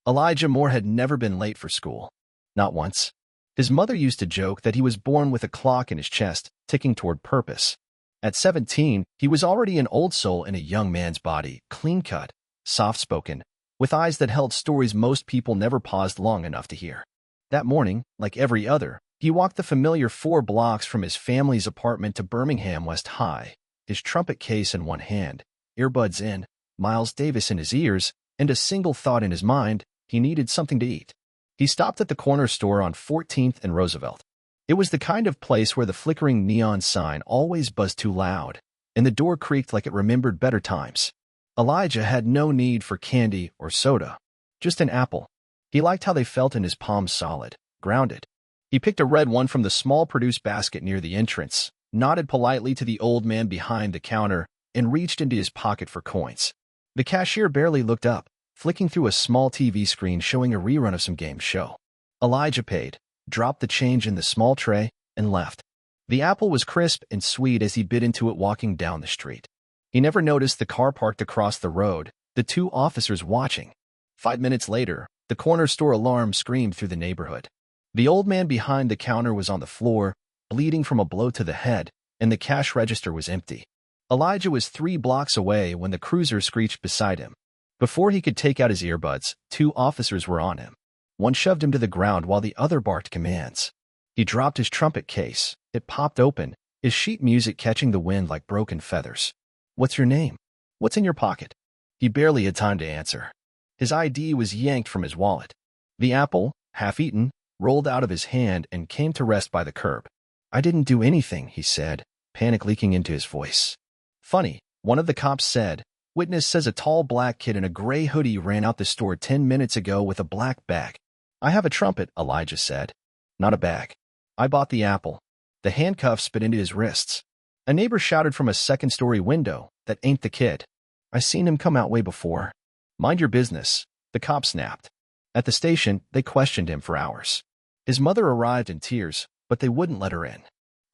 Elijah Moore had never been late for school. Not once. His mother used to joke that he was born with a clock in his chest, ticking toward purpose. At 17, he was already an old soul in a young man's body, clean-cut, soft-spoken, with eyes that held stories most people never paused long enough to hear. That morning, like every other, he walked the familiar 4 blocks from his family's apartment to Birmingham West High, his trumpet case in one hand, earbuds in, Miles Davis in his ears, and a single thought in his mind: he needed something to eat. He stopped at the corner store on 14th and Roosevelt. It was the kind of place where the flickering neon sign always buzzed too loud, and the door creaked like it remembered better times. Elijah had no need for candy or soda, just an apple. He liked how they felt in his palms, solid, grounded. He picked a red one from the small produce basket near the entrance, nodded politely to the old man behind the counter, and reached into his pocket for coins. The cashier barely looked up, flicking through a small TV screen showing a rerun of some game show. Elijah paid, dropped the change in the small tray, and left. The apple was crisp and sweet as he bit into it walking down the street. He never noticed the car parked across the road, the 2 officers watching. 5 minutes later, the corner store alarm screamed through the neighborhood. The old man behind the counter was on the floor, bleeding from a blow to the head, and the cash register was empty. Elijah was 3 blocks away when the cruiser screeched beside him. Before he could take out his earbuds, 2 officers were on him. One shoved him to the ground while the other barked commands. He dropped his trumpet case. It popped open, his sheet music catching the wind like broken feathers. "What's your name? What's in your pocket?" He barely had time to answer. His ID was yanked from his wallet. The apple, half-eaten, rolled out of his hand and came to rest by the curb. "I didn't do anything," he said, panic leaking into his voice. "Funny," one of the cops said. "Witness says a tall black kid in a gray hoodie ran out the store 10 minutes ago with a black bag." "I have a trumpet," Elijah said. "Not a bag. I bought the apple." The handcuffs bit into his wrists. A neighbor shouted from a second-story window, "That ain't the kid. I seen him come out way before." "Mind your business," the cop snapped. At the station, they questioned him for hours. His mother arrived in tears, but they wouldn't let her in.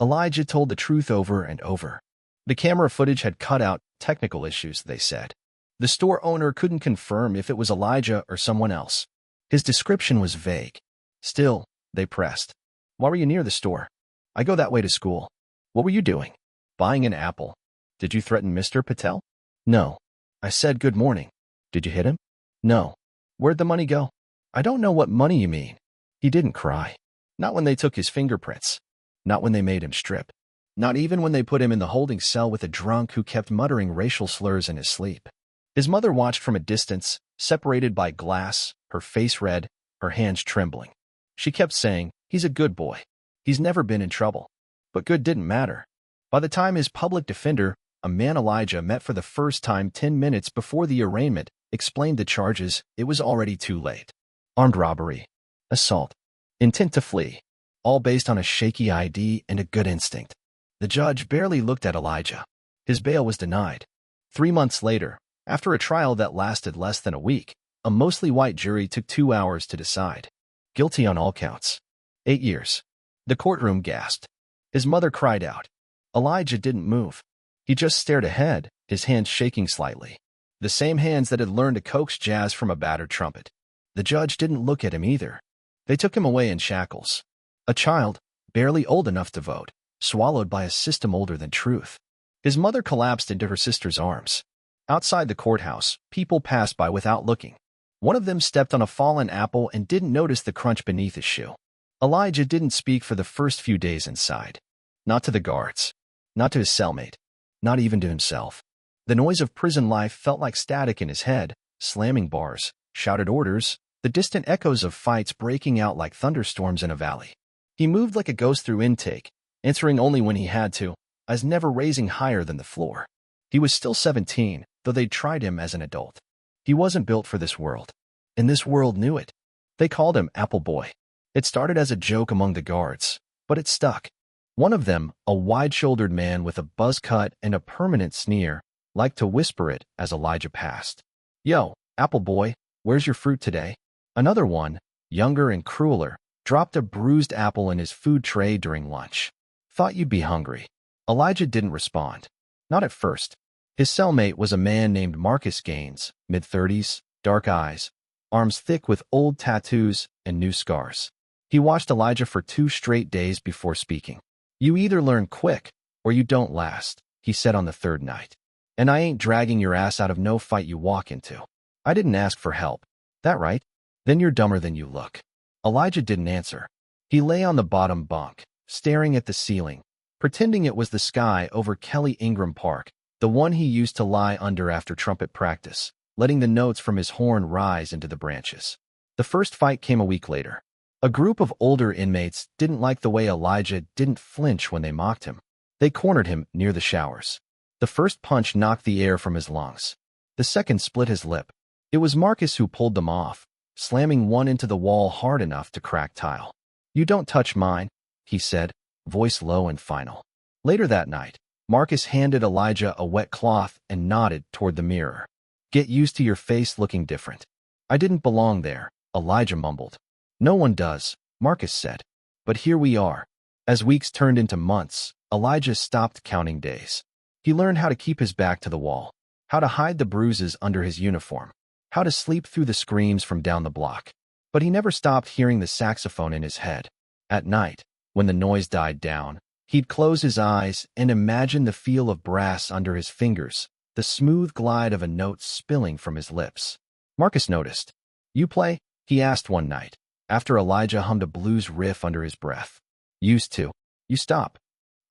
Elijah told the truth over and over. The camera footage had cut out technical issues, they said. The store owner couldn't confirm if it was Elijah or someone else. His description was vague. Still, they pressed. "Why were you near the store?" "I go that way to school." "What were you doing?" "Buying an apple." "Did you threaten Mr. Patel?" "No." "I said good morning." "Did you hit him?" "No." "Where'd the money go?" "I don't know what money you mean." He didn't cry. Not when they took his fingerprints. Not when they made him strip. Not even when they put him in the holding cell with a drunk who kept muttering racial slurs in his sleep. His mother watched from a distance, separated by glass, her face red, her hands trembling. She kept saying, "He's a good boy. He's never been in trouble." But good didn't matter. By the time his public defender, a man Elijah met for the first time 10 minutes before the arraignment, explained the charges, it was already too late. Armed robbery, assault, intent to flee, all based on a shaky ID and a good instinct. The judge barely looked at Elijah. His bail was denied. 3 months later, after a trial that lasted less than a week, a mostly white jury took 2 hours to decide. Guilty on all counts. 8 years. The courtroom gasped. His mother cried out. Elijah didn't move. He just stared ahead, his hands shaking slightly. The same hands that had learned to coax jazz from a battered trumpet. The judge didn't look at him either. They took him away in shackles. A child, barely old enough to vote, swallowed by a system older than truth. His mother collapsed into her sister's arms. Outside the courthouse, people passed by without looking. One of them stepped on a fallen apple and didn't notice the crunch beneath his shoe. Elijah didn't speak for the first few days inside. Not to the guards. Not to his cellmate. Not even to himself. The noise of prison life felt like static in his head, slamming bars, shouted orders, the distant echoes of fights breaking out like thunderstorms in a valley. He moved like a ghost through intake, answering only when he had to, as never raising higher than the floor. He was still 17, though they'd tried him as an adult. He wasn't built for this world. And this world knew it. They called him Apple Boy. It started as a joke among the guards, but it stuck. One of them, a wide-shouldered man with a buzz cut and a permanent sneer, liked to whisper it as Elijah passed. "Yo, Apple Boy, where's your fruit today?" Another one, younger and crueler, dropped a bruised apple in his food tray during lunch. "Thought you'd be hungry." Elijah didn't respond. Not at first. His cellmate was a man named Marcus Gaines, mid-30s, dark eyes. arms thick with old tattoos and new scars. He watched Elijah for 2 straight days before speaking. "You either learn quick, or you don't last," he said on the third night. "And I ain't dragging your ass out of no fight you walk into. I didn't ask for help. That right? Then you're dumber than you look." Elijah didn't answer. He lay on the bottom bunk, staring at the ceiling, pretending it was the sky over Kelly Ingram Park, the one he used to lie under after trumpet practice, letting the notes from his horn rise into the branches. The first fight came a week later. A group of older inmates didn't like the way Elijah didn't flinch when they mocked him. They cornered him near the showers. The first punch knocked the air from his lungs. The second split his lip. It was Marcus who pulled them off, slamming one into the wall hard enough to crack tile. "You don't touch mine," he said, voice low and final. Later that night, Marcus handed Elijah a wet cloth and nodded toward the mirror. "Get used to your face looking different." "I didn't belong there," Elijah mumbled. "No one does," Marcus said. "But here we are." As weeks turned into months, Elijah stopped counting days. He learned how to keep his back to the wall, how to hide the bruises under his uniform, how to sleep through the screams from down the block. But he never stopped hearing the saxophone in his head. At night, when the noise died down, he'd close his eyes and imagine the feel of brass under his fingers, the smooth glide of a note spilling from his lips. Marcus noticed. "You play?" he asked one night, after Elijah hummed a blues riff under his breath. "Used to." "You stop."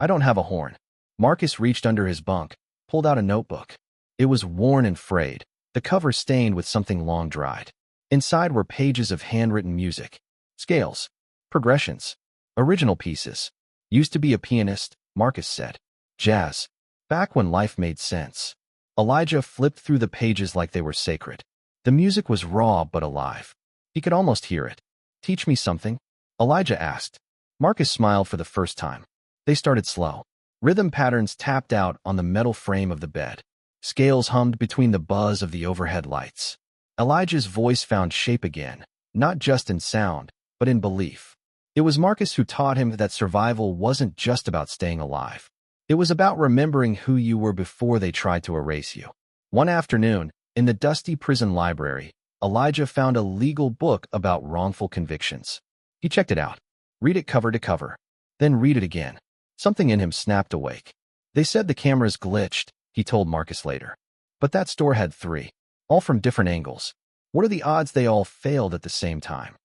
"I don't have a horn." Marcus reached under his bunk, pulled out a notebook. It was worn and frayed, the cover stained with something long dried. Inside were pages of handwritten music, scales, progressions, original pieces. "Used to be a pianist," Marcus said. "Jazz. Back when life made sense." Elijah flipped through the pages like they were sacred. The music was raw but alive. He could almost hear it. "Teach me something?" Elijah asked. Marcus smiled for the first time. They started slow. Rhythm patterns tapped out on the metal frame of the bed. Scales hummed between the buzz of the overhead lights. Elijah's voice found shape again, not just in sound, but in belief. It was Marcus who taught him that survival wasn't just about staying alive. It was about remembering who you were before they tried to erase you. One afternoon, in the dusty prison library, Elijah found a legal book about wrongful convictions. He checked it out. Read it cover to cover. Then read it again. Something in him snapped awake. "They said the cameras glitched," he told Marcus later. "But that store had 3, all from different angles. What are the odds they all failed at the same time?"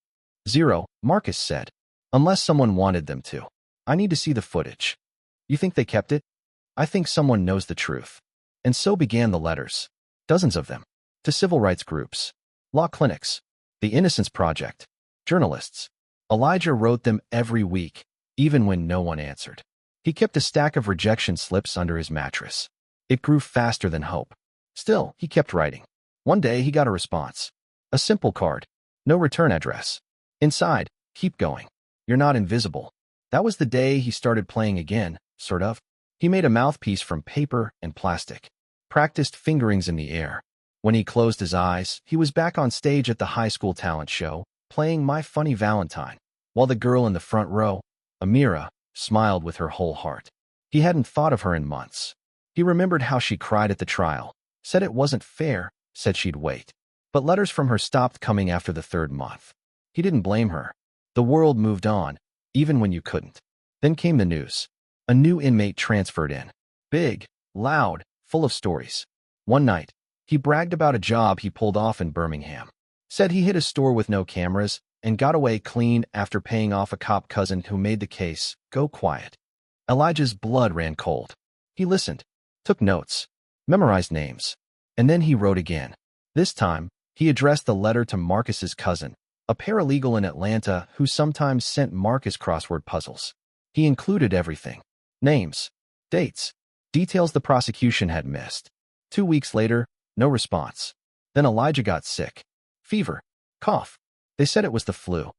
"0, Marcus said. "Unless someone wanted them to. I need to see the footage." "You think they kept it?" "I think someone knows the truth." And so began the letters. Dozens of them. To civil rights groups, law clinics, the Innocence Project, journalists. Elijah wrote them every week, even when no one answered. He kept a stack of rejection slips under his mattress. It grew faster than hope. Still, he kept writing. One day he got a response. A simple card. No return address. Inside, "Keep going. You're not invisible." That was the day he started playing again, sort of. He made a mouthpiece from paper and plastic. Practiced fingerings in the air. When he closed his eyes, he was back on stage at the high school talent show, playing My Funny Valentine, while the girl in the front row, Amira, smiled with her whole heart. He hadn't thought of her in months. He remembered how she cried at the trial, said it wasn't fair, said she'd wait. But letters from her stopped coming after the 3rd month. He didn't blame her. The world moved on, even when you couldn't. Then came the news. A new inmate transferred in. Big, loud, full of stories. One night, he bragged about a job he pulled off in Birmingham. Said he hit a store with no cameras and got away clean after paying off a cop cousin who made the case go quiet. Elijah's blood ran cold. He listened, took notes, memorized names, and then he wrote again. This time, he addressed the letter to Marcus's cousin, a paralegal in Atlanta who sometimes sent Marcus crossword puzzles. He included everything. Names, dates, details the prosecution had missed. 2 weeks later, no response. Then Elijah got sick. Fever, cough. They said it was the flu.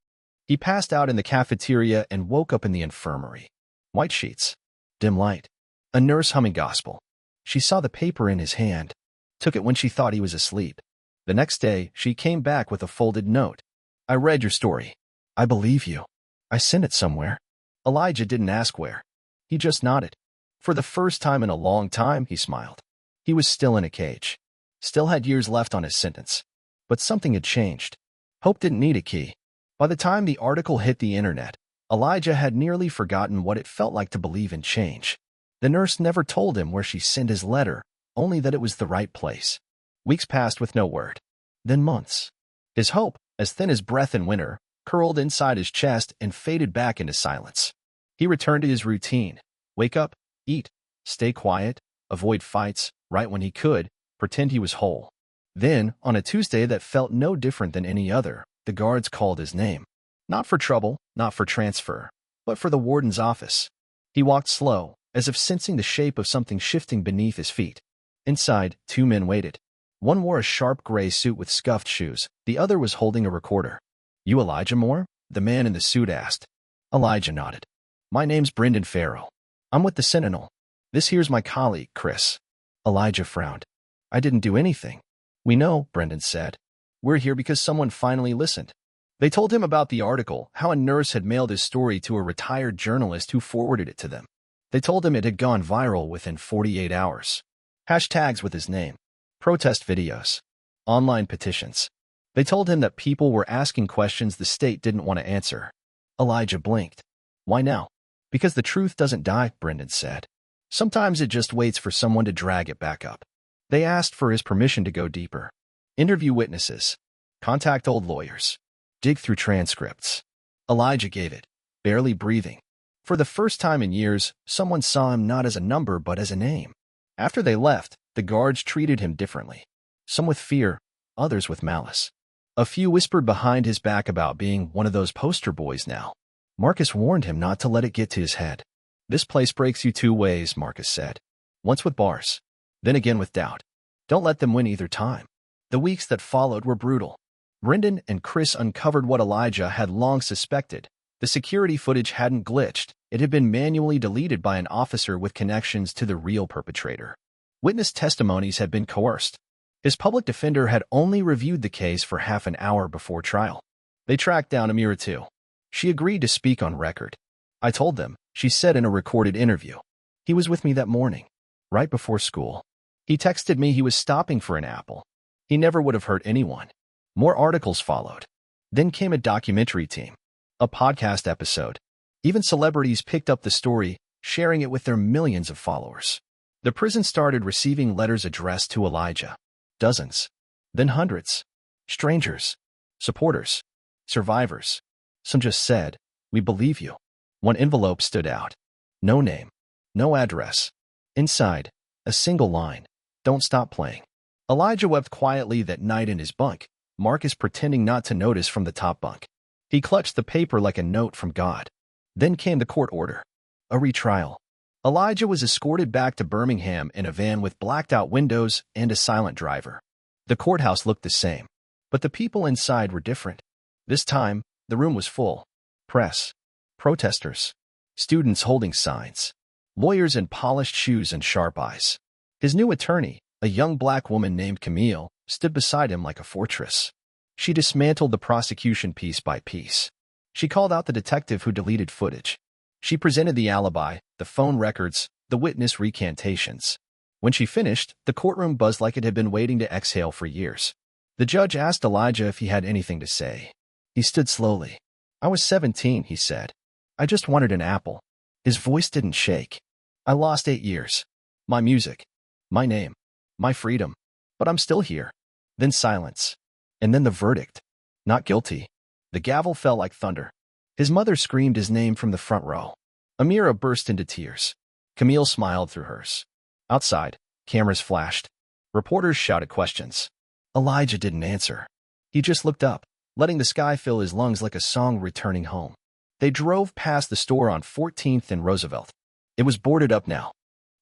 He passed out in the cafeteria and woke up in the infirmary. White sheets, dim light, a nurse humming gospel. She saw the paper in his hand, took it when she thought he was asleep. The next day, she came back with a folded note. "I read your story. I believe you. I sent it somewhere." Elijah didn't ask where. He just nodded. For the first time in a long time, he smiled. He was still in a cage. Still had years left on his sentence. But something had changed. Hope didn't need a key. By the time the article hit the internet, Elijah had nearly forgotten what it felt like to believe in change. The nurse never told him where she sent his letter, only that it was the right place. Weeks passed with no word. Then months. His hope, as thin as breath in winter, curled inside his chest and faded back into silence. He returned to his routine. Wake up, eat, stay quiet, avoid fights, write when he could, pretend he was whole. Then, on a Tuesday that felt no different than any other, the guards called his name. Not for trouble, not for transfer, but for the warden's office. He walked slow, as if sensing the shape of something shifting beneath his feet. Inside, two men waited. One wore a sharp gray suit with scuffed shoes. The other was holding a recorder. "You Elijah Moore?" the man in the suit asked. Elijah nodded. "My name's Brendan Farrell. I'm with the Sentinel. This here's my colleague, Chris." Elijah frowned. "I didn't do anything." "We know," Brendan said. "We're here because someone finally listened." They told him about the article, how a nurse had mailed his story to a retired journalist who forwarded it to them. They told him it had gone viral within 48 hours. Hashtags with his name. Protest videos. Online petitions. They told him that people were asking questions the state didn't want to answer. Elijah blinked. "Why now?" "Because the truth doesn't die," Brendan said. "Sometimes it just waits for someone to drag it back up." They asked for his permission to go deeper. Interview witnesses. Contact old lawyers. Dig through transcripts. Elijah gave it, barely breathing. For the first time in years, someone saw him not as a number but as a name. After they left, the guards treated him differently. Some with fear, others with malice. A few whispered behind his back about being one of those poster boys now. Marcus warned him not to let it get to his head. "This place breaks you two ways," Marcus said. "Once with bars, then again with doubt. Don't let them win either time." The weeks that followed were brutal. Brendan and Chris uncovered what Elijah had long suspected. The security footage hadn't glitched. It had been manually deleted by an officer with connections to the real perpetrator. Witness testimonies had been coerced. His public defender had only reviewed the case for half an hour before trial. They tracked down Amira too. She agreed to speak on record. "I told them," she said in a recorded interview. "He was with me that morning, right before school. He texted me he was stopping for an apple. He never would have hurt anyone." More articles followed. Then came a documentary team, a podcast episode. Even celebrities picked up the story, sharing it with their millions of followers. The prison started receiving letters addressed to Elijah. Dozens. Then hundreds. Strangers. Supporters. Survivors. Some just said, "We believe you." One envelope stood out. No name. No address. Inside, a single line. "Don't stop playing." Elijah wept quietly that night in his bunk, Marcus pretending not to notice from the top bunk. He clutched the paper like a note from God. Then came the court order. A retrial. Elijah was escorted back to Birmingham in a van with blacked-out windows and a silent driver. The courthouse looked the same, but the people inside were different. This time, the room was full. Press. Protesters. Students holding signs. Lawyers in polished shoes and sharp eyes. His new attorney, a young black woman named Camille, stood beside him like a fortress. She dismantled the prosecution piece by piece. She called out the detective who deleted footage. She presented the alibi, the phone records, the witness recantations. When she finished, the courtroom buzzed like it had been waiting to exhale for years. The judge asked Elijah if he had anything to say. He stood slowly. "I was 17, he said. "I just wanted an apple." His voice didn't shake. "I lost 8 years. My music. My name. My freedom. But I'm still here." Then silence. And then the verdict. Not guilty. The gavel fell like thunder. His mother screamed his name from the front row. Amira burst into tears. Camille smiled through hers. Outside, cameras flashed. Reporters shouted questions. Elijah didn't answer. He just looked up, letting the sky fill his lungs like a song returning home. They drove past the store on 14th and Roosevelt. It was boarded up now.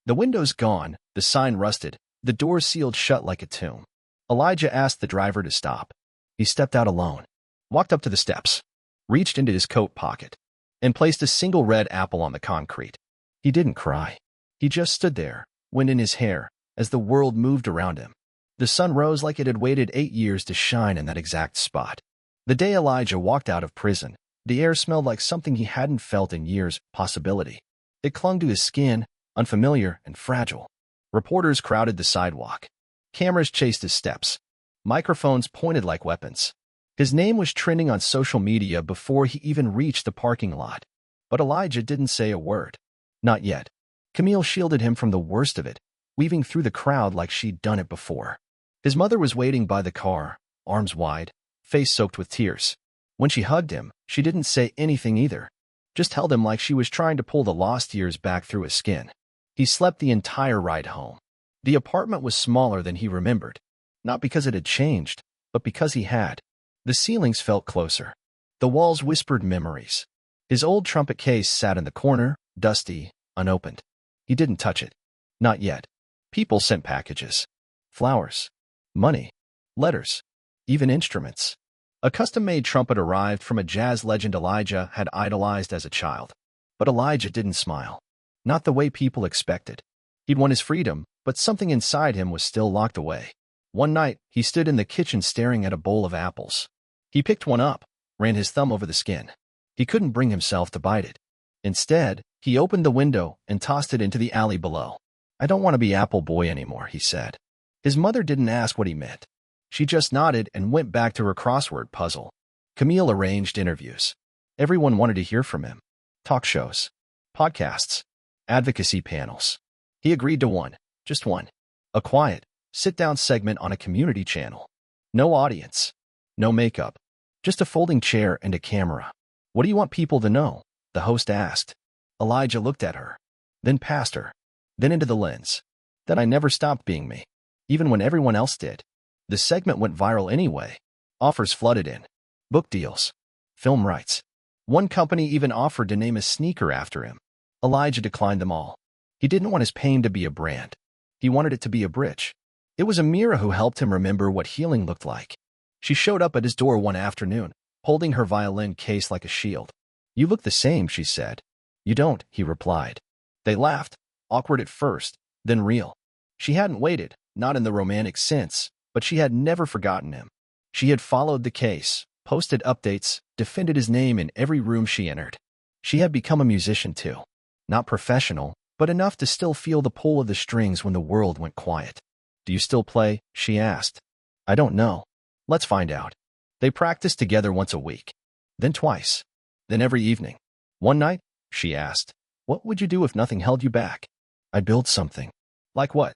The windows gone, the sign rusted, the doors sealed shut like a tomb. Elijah asked the driver to stop. He stepped out alone, walked up to the steps, reached into his coat pocket, and placed a single red apple on the concrete. He didn't cry. He just stood there, wind in his hair, as the world moved around him. The sun rose like it had waited 8 years to shine in that exact spot. The day Elijah walked out of prison, the air smelled like something he hadn't felt in years, possibility. It clung to his skin, unfamiliar and fragile. Reporters crowded the sidewalk. Cameras chased his steps. Microphones pointed like weapons. His name was trending on social media before he even reached the parking lot. But Elijah didn't say a word. Not yet. Camille shielded him from the worst of it, weaving through the crowd like she'd done it before. His mother was waiting by the car, arms wide, face soaked with tears. When she hugged him, she didn't say anything either. Just held him like she was trying to pull the lost years back through his skin. He slept the entire ride home. The apartment was smaller than he remembered. Not because it had changed, but because he had. The ceilings felt closer. The walls whispered memories. His old trumpet case sat in the corner, dusty, unopened. He didn't touch it. Not yet. People sent packages. Flowers. Money. Letters. Even instruments. A custom-made trumpet arrived from a jazz legend Elijah had idolized as a child. But Elijah didn't smile. Not the way people expected. He'd won his freedom, but something inside him was still locked away. One night, he stood in the kitchen staring at a bowl of apples. He picked one up, ran his thumb over the skin. He couldn't bring himself to bite it. Instead, he opened the window and tossed it into the alley below. "I don't want to be Apple Boy anymore," he said. His mother didn't ask what he meant. She just nodded and went back to her crossword puzzle. Camille arranged interviews. Everyone wanted to hear from him. Talk shows, podcasts, advocacy panels. He agreed to one, just one. A quiet, sit-down segment on a community channel. No audience. No makeup. Just a folding chair and a camera. "What do you want people to know?" the host asked. Elijah looked at her, then past her, then into the lens. "That I never stopped being me, even when everyone else did." The segment went viral anyway. Offers flooded in. Book deals. Film rights. One company even offered to name a sneaker after him. Elijah declined them all. He didn't want his pain to be a brand. He wanted it to be a bridge. It was Amira who helped him remember what healing looked like. She showed up at his door one afternoon, holding her violin case like a shield. "You look the same," she said. "You don't," he replied. They laughed, awkward at first, then real. She hadn't waited, not in the romantic sense, but she had never forgotten him. She had followed the case, posted updates, defended his name in every room she entered. She had become a musician too. Not professional, but enough to still feel the pull of the strings when the world went quiet. "Do you still play?" she asked. "I don't know. Let's find out." They practiced together once a week, then twice, then every evening. One night, she asked, "What would you do if nothing held you back?" "I'd build something." "Like what?"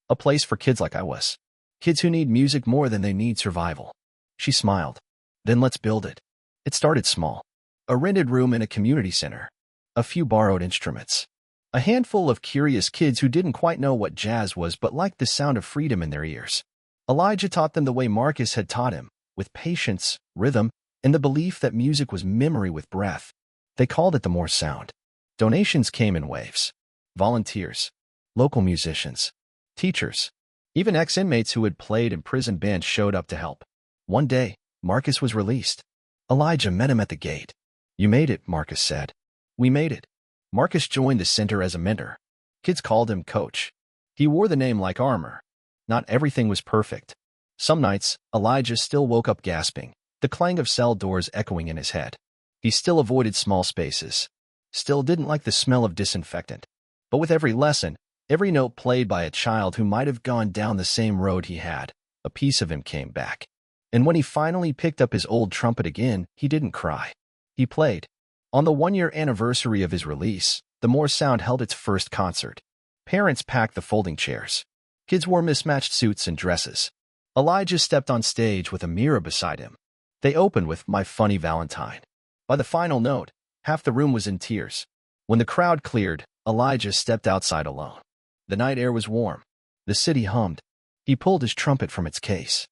"A place for kids like I was. Kids who need music more than they need survival." She smiled. "Then let's build it." It started small. A rented room in a community center. A few borrowed instruments. A handful of curious kids who didn't quite know what jazz was but liked the sound of freedom in their ears. Elijah taught them the way Marcus had taught him, with patience, rhythm, and the belief that music was memory with breath. They called it the More Sound. Donations came in waves. Volunteers, local musicians, teachers, even ex-inmates who had played in prison bands showed up to help. One day, Marcus was released. Elijah met him at the gate. "You made it," Marcus said. "We made it." Marcus joined the center as a mentor. Kids called him Coach. He wore the name like armor. Not everything was perfect. Some nights, Elijah still woke up gasping, the clang of cell doors echoing in his head. He still avoided small spaces. Still didn't like the smell of disinfectant. But with every lesson, every note played by a child who might have gone down the same road he had, a piece of him came back. And when he finally picked up his old trumpet again, he didn't cry. He played. On the one-year anniversary of his release, the More Sound held its first concert. Parents packed the folding chairs. Kids wore mismatched suits and dresses. Elijah stepped on stage with Amira beside him. They opened with "My Funny Valentine." By the final note, half the room was in tears. When the crowd cleared, Elijah stepped outside alone. The night air was warm. The city hummed. He pulled his trumpet from its case.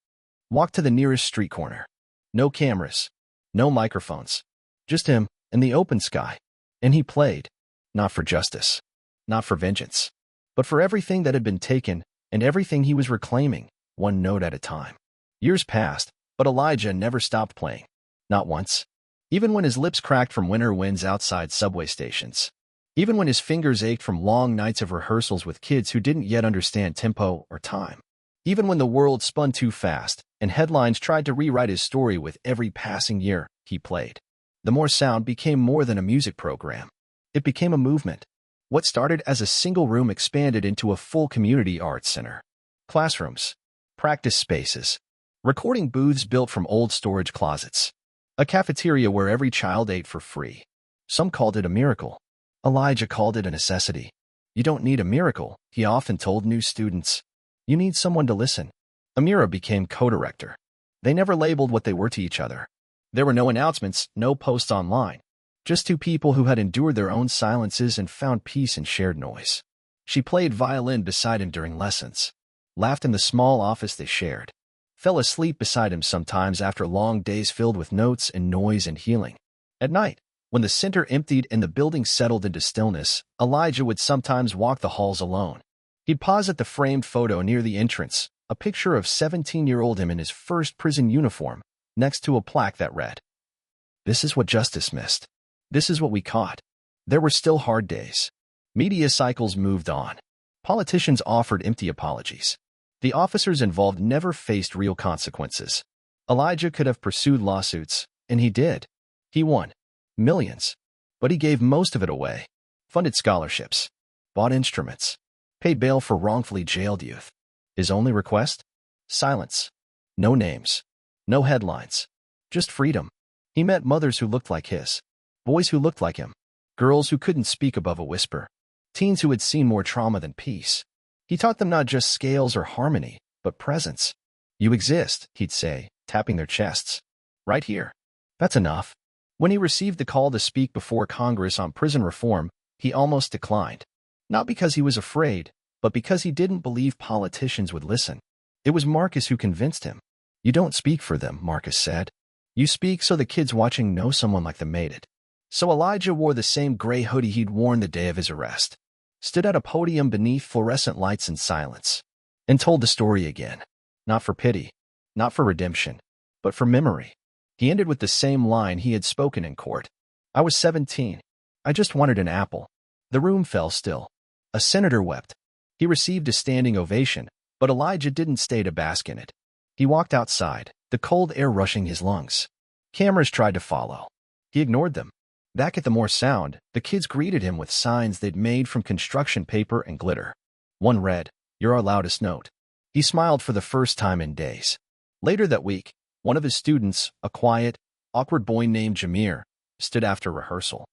Walked to the nearest street corner. No cameras. No microphones. Just him and the open sky. And he played. Not for justice. Not for vengeance. But for everything that had been taken and everything he was reclaiming, one note at a time. Years passed, but Elijah never stopped playing. Not once. Even when his lips cracked from winter winds outside subway stations. Even when his fingers ached from long nights of rehearsals with kids who didn't yet understand tempo or time. Even when the world spun too fast and headlines tried to rewrite his story with every passing year, he played. The More Sound became more than a music program. It became a movement. What started as a single room expanded into a full community arts center. Classrooms, practice spaces, recording booths built from old storage closets, a cafeteria where every child ate for free. Some called it a miracle. Elijah called it a necessity. You don't need a miracle, he often told new students. You need someone to listen. Amira became co-director. They never labeled what they were to each other. There were no announcements, no posts online. Just two people who had endured their own silences and found peace in shared noise. She played violin beside him during lessons, laughed in the small office they shared, fell asleep beside him sometimes after long days filled with notes and noise and healing. At night, when the center emptied and the building settled into stillness, Elijah would sometimes walk the halls alone. He'd pause at the framed photo near the entrance, a picture of 17-year-old him in his first prison uniform, next to a plaque that read, "This is what justice missed. This is what we caught." There were still hard days. Media cycles moved on. Politicians offered empty apologies. The officers involved never faced real consequences. Elijah could have pursued lawsuits, and he did. He won. Millions. But he gave most of it away. Funded scholarships. Bought instruments. Paid bail for wrongfully jailed youth. His only request? Silence. No names. No headlines. Just freedom. He met mothers who looked like his. Boys who looked like him. Girls who couldn't speak above a whisper. Teens who had seen more trauma than peace. He taught them not just scales or harmony, but presence. You exist, he'd say, tapping their chests. Right here. That's enough. When he received the call to speak before Congress on prison reform, he almost declined. Not because he was afraid, but because he didn't believe politicians would listen. It was Marcus who convinced him. You don't speak for them, Marcus said. You speak so the kids watching know someone like them made it. So Elijah wore the same gray hoodie he'd worn the day of his arrest, stood at a podium beneath fluorescent lights in silence, and told the story again. Not for pity, not for redemption, but for memory. He ended with the same line he had spoken in court. I was 17. I just wanted an apple. The room fell still. A senator wept. He received a standing ovation, but Elijah didn't stay to bask in it. He walked outside, the cold air rushing his lungs. Cameras tried to follow. He ignored them. Back at the Moore Sound, the kids greeted him with signs they'd made from construction paper and glitter. One read, "You're our loudest note." He smiled for the first time in days. Later that week, one of his students, a quiet, awkward boy named Jameer, stood after rehearsal.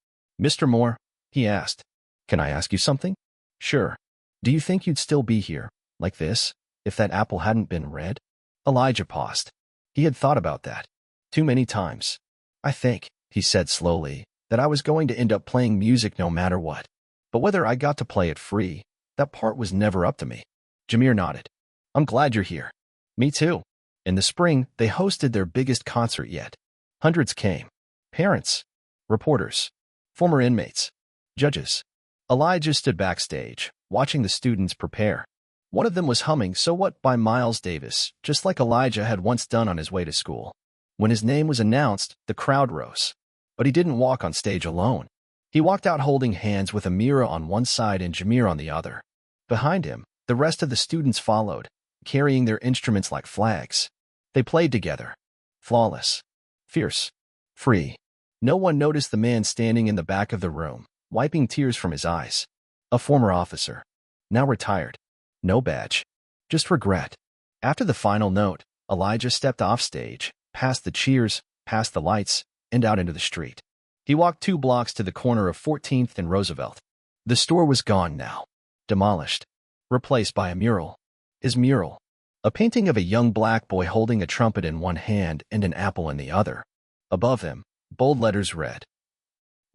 "Mr. Moore," he asked, "can I ask you something?" "Sure. Do you think you'd still be here, like this, if that apple hadn't been red?" Elijah paused. He had thought about that. Too many times. "I think," he said slowly, "that I was going to end up playing music no matter what. But whether I got to play it free, that part was never up to me." Jameer nodded. "I'm glad you're here." "Me too." In the spring, they hosted their biggest concert yet. Hundreds came. Parents, reporters, former inmates, judges. Elijah stood backstage, watching the students prepare. One of them was humming "So What" by Miles Davis, just like Elijah had once done on his way to school. When his name was announced, the crowd rose. But he didn't walk on stage alone. He walked out holding hands with Amira on one side and Jameer on the other. Behind him, the rest of the students followed, carrying their instruments like flags. They played together. Flawless. Fierce. Free. No one noticed the man standing in the back of the room, wiping tears from his eyes. A former officer. Now retired. No badge. Just regret. After the final note, Elijah stepped off stage, past the cheers, past the lights, and out into the street. He walked 2 blocks to the corner of 14th and Roosevelt. The store was gone now. Demolished. Replaced by a mural. His mural. A painting of a young black boy holding a trumpet in one hand and an apple in the other. Above him, bold letters read,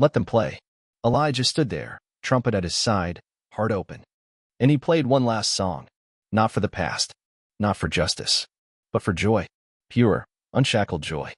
"Let them play." Elijah stood there, trumpet at his side, heart open. And he played one last song. Not for the past. Not for justice. But for joy. Pure, unshackled joy.